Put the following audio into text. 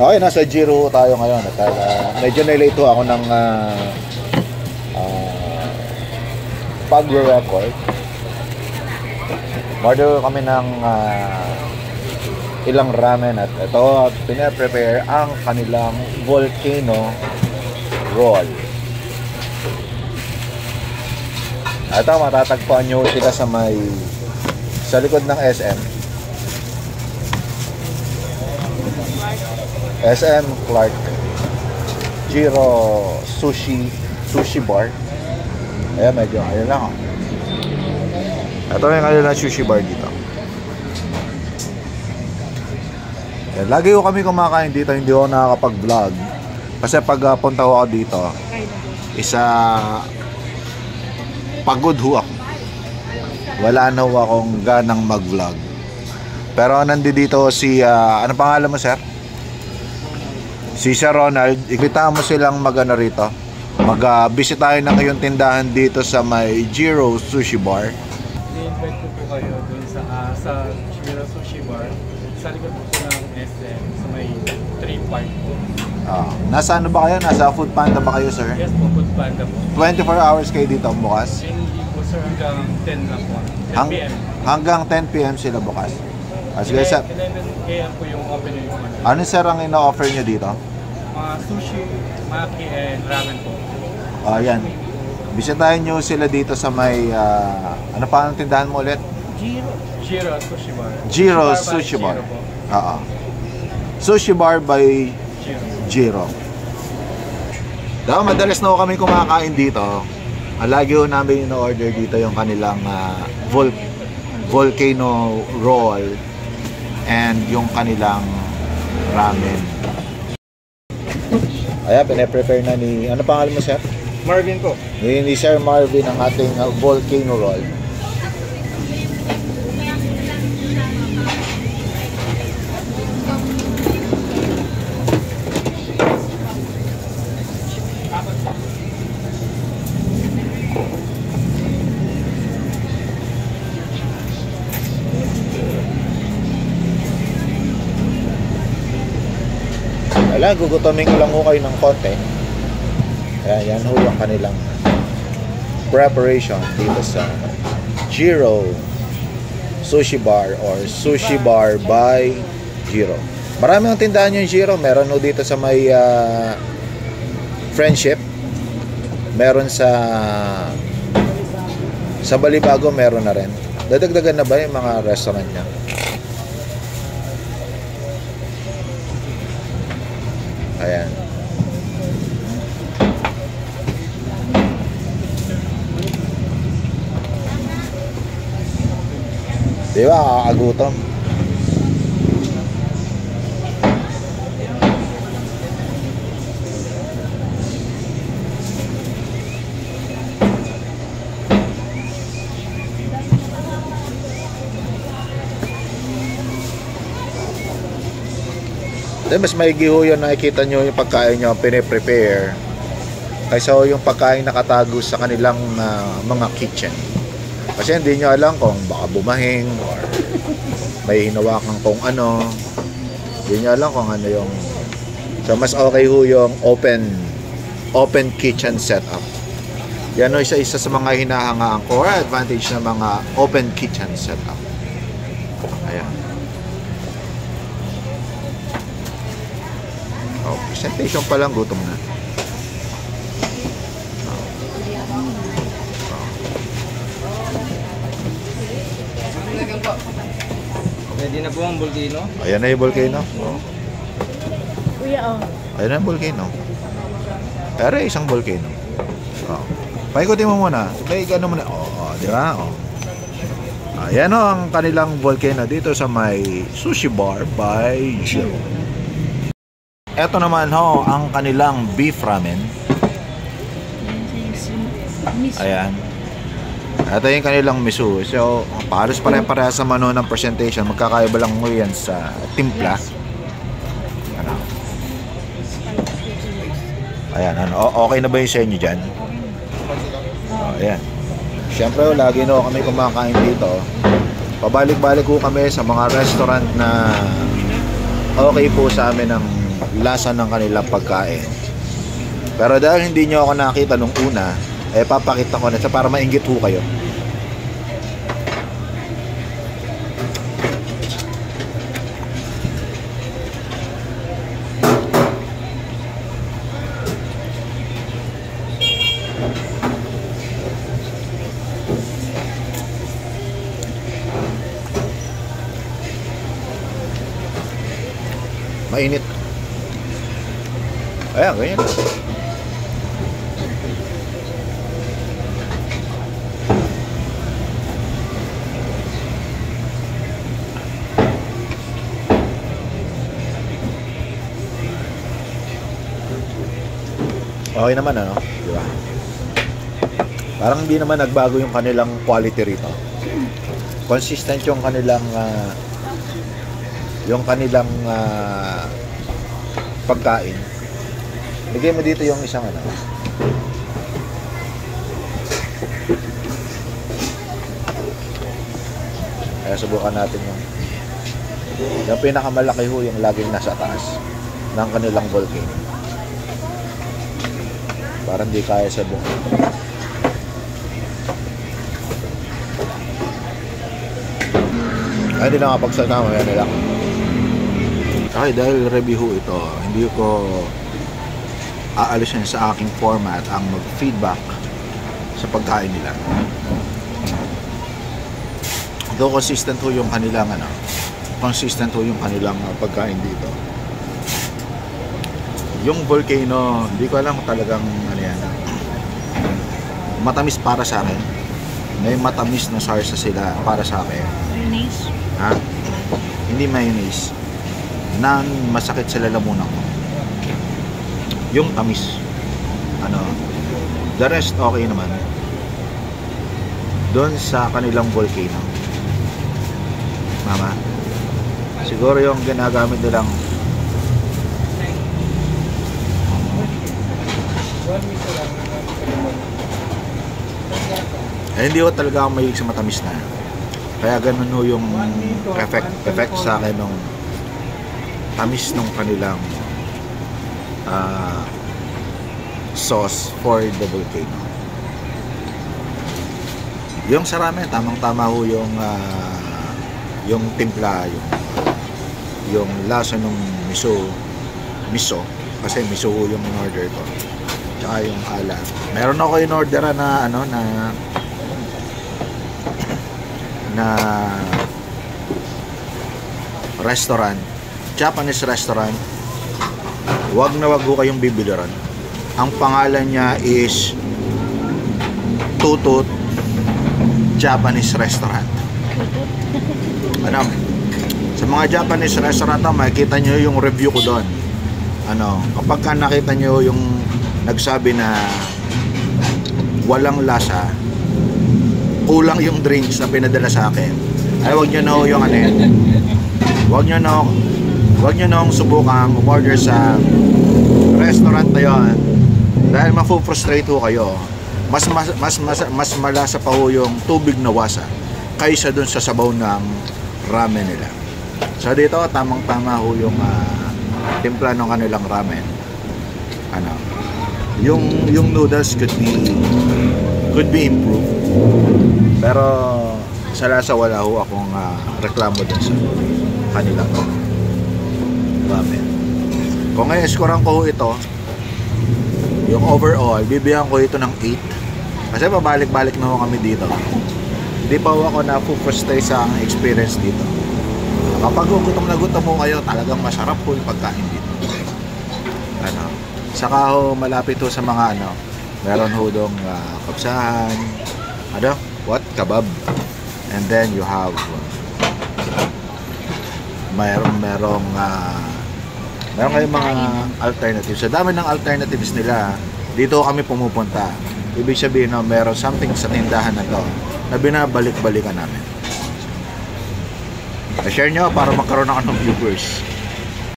Okay, nasa Jiro tayo ngayon. At medyo na-late ako ng pag-record. Order kami ng ilang ramen at ito, pinaprepare ang kanilang volcano roll. At ito, matatagpuan nyo sila sa likod ng SM. SM Clark Jiro Sushi Bar. Ayan, medyo ayun lang. Ito yung kanilang sushi bar dito. Ayan, lagi ko kami kumakain dito, hindi ako nakakapag-vlog. Kasi pag punta ko dito, pagod ho ako. Wala na ho akong ganang mag-vlog. Pero nandito si, ano pangalan mo, sir? Si Sir Ronald. Ikita mo silang mag-ano rito. Mag-visit tayo ng kayong tindahan dito sa may Jiro Sushi Bar. I-invite ko po kayo dun sa Jiro Sushi Bar. Sa likod po ng SM, sa may 3 Park po. Nasa ano ba kayo? Nasa Food Panda ba kayo, sir? Yes po, Food Panda po. 24 hours kayo dito bukas? Hindi po sir, hanggang 10 lang po. 10 PM. Hanggang 10 PM sila bukas. Sige, sir. 11 AM po yung opening po. Ano, sir, ang ino-offer nyo dito? Sushi, maki, and ramen po. Ayan. Bisitahin nyo sila dito sa may, ano pa ang tindahan mo ulit? Jiro Sushi Bar. Jiro Sushi Bar. Oo. Sushi Bar by Jiro. Daw, madalas na kami kumakain dito. Lagi ho namin in-order dito yung kanilang volcano roll and yung kanilang ramen. Ayan, pinaprepare na ni, ano pangalan mo, sir? Marvin po. Ni Sir Marvin ang ating volcano roll. Wala, gugutomin ko lang ho kayo ng konti. Ayan, yan ho yung kanilang preparation dito sa Jiro Sushi Bar or Sushi Bar by Jiro. Marami ang tindahan yung Jiro. Meron ho dito sa may Friendship. Meron sa Balibago, meron na rin. Dadagdagan na ba yung mga restaurant niya? Ayan. Di ba, kakagutom? Mas maigi ho yun, nakikita nyo yung pagkain nyo piniprepare kaysa ho yung pagkain nakatago sa kanilang mga kitchen. Kasi hindi nyo alam kung baka bumahing or may hinawakan kung ano. Hindi nyo alam kung ano yung, so mas okay ho yung open kitchen setup. Yan ho isa sa mga hinahangaan ko or advantage ng mga open kitchen setup. Ayan. Presentation pa lang, gutom na. Pwede na po ang volcano? Ayan na yung volcano. Kuya, Ayan na yung volcano. Pero isang volcano. Paikutin mo muna. May ano muna. Di ba? Ayan o ang kanilang volcano dito sa may Sushi Bar by Jiro. Ito naman ho ang kanilang beef ramen. Ayan. Ito yung kanilang miso. So, paros pare-pareha sa mano ng presentation. Magkakaiba lang mo yan sa timpla. Ano? Ayan, ano? Okay na ba yung sa inyo dyan? Ayan. Siyempre, lagi na kami kumakain dito. Pabalik-balik ko kami sa mga restaurant na okay po sa amin ng lasa ng kanilang pagkain. Pero dahil hindi nyo ako nakita nung una, papakita ko na sa para mainggit ho kayo. Mainit. Ayan, ganyan. Okay naman, ano? Di ba? Parang hindi naman nagbago yung kanilang quality rito. Consistent yung kanilang pagkain. Lagay mo dito yung isang ano. Kaya subukan natin yung pinakamalaki ho, yung laging nasa taas ng kanilang volcano. Parang di kaya sa buong. Ay, hindi na kapagsalita mo, yan nila. Okay, dahil review ho ito, hindi ko aalisin sa aking format ang mag-feedback sa pagkain nila. Though consistent ho yung kanilang pagkain dito. Yung volcano, hindi ko alam talagang ano yan. Matamis para sa akin. May matamis na sarsa sila para sa akin. Mayonnaise? Ha? Hindi mayonnaise. Na masakit sa lalamunan ko. Yung tamis. The rest okay naman. Doon sa kanilang volcano. Mama. Siguro yung ginagamit nilang hindi ko talaga ako mahilig sa matamis na. Kaya ganun ho yung effect sa akin nung tamis nung kanilang sauce for the volcano. Yung sa ramen, tamang-tama ho yung timpla, yung lasa nung miso kasi miso ho yung in-order ko. Tsaka yung alat. Meron ako in-order na restaurant, Japanese restaurant. Wag na wag ho kayong bibili ron. Ang pangalan niya is Tutut Japanese Restaurant. Sa mga Japanese restaurant, makikita nyo yung review ko doon. Kapag ka nakita nyo yung nagsabi na walang lasa, kulang yung drinks na pinadala sa akin, ay wag nyo na ho yung wag nyo na subukang umorder sa restaurant na yun dahil mafu-frustrate ho kayo. Mas malasa pa ho yung tubig na wasa kaysa dun sa sabaw ng ramen nila. So dito tamang-tama ho yung timpla ng kanilang ramen. Yung noodles could be improved. Pero sa lasa wala ho akong reklamo dun sa kanilang ramen. Kung i-scorean ko ho ito, yung overall, bibigyan ko ito ng 8. Kasi pabalik-balik na ho kami dito. Hindi pa ho ako na-frustrate sa experience dito. Kapag gutom na gutom mo kayo, talagang masarap po yung pagkain dito. Saka ho, malapit ho sa mga meron ho dong kapsahan, kebab. And then you have merong kayong mga alternatives. Sa dami ng alternatives nila, dito kami pumupunta. Ibig sabihin meron something sa tindahan na to na binabalik-balikan namin. I-share nyo para magkaroon ako ng viewers.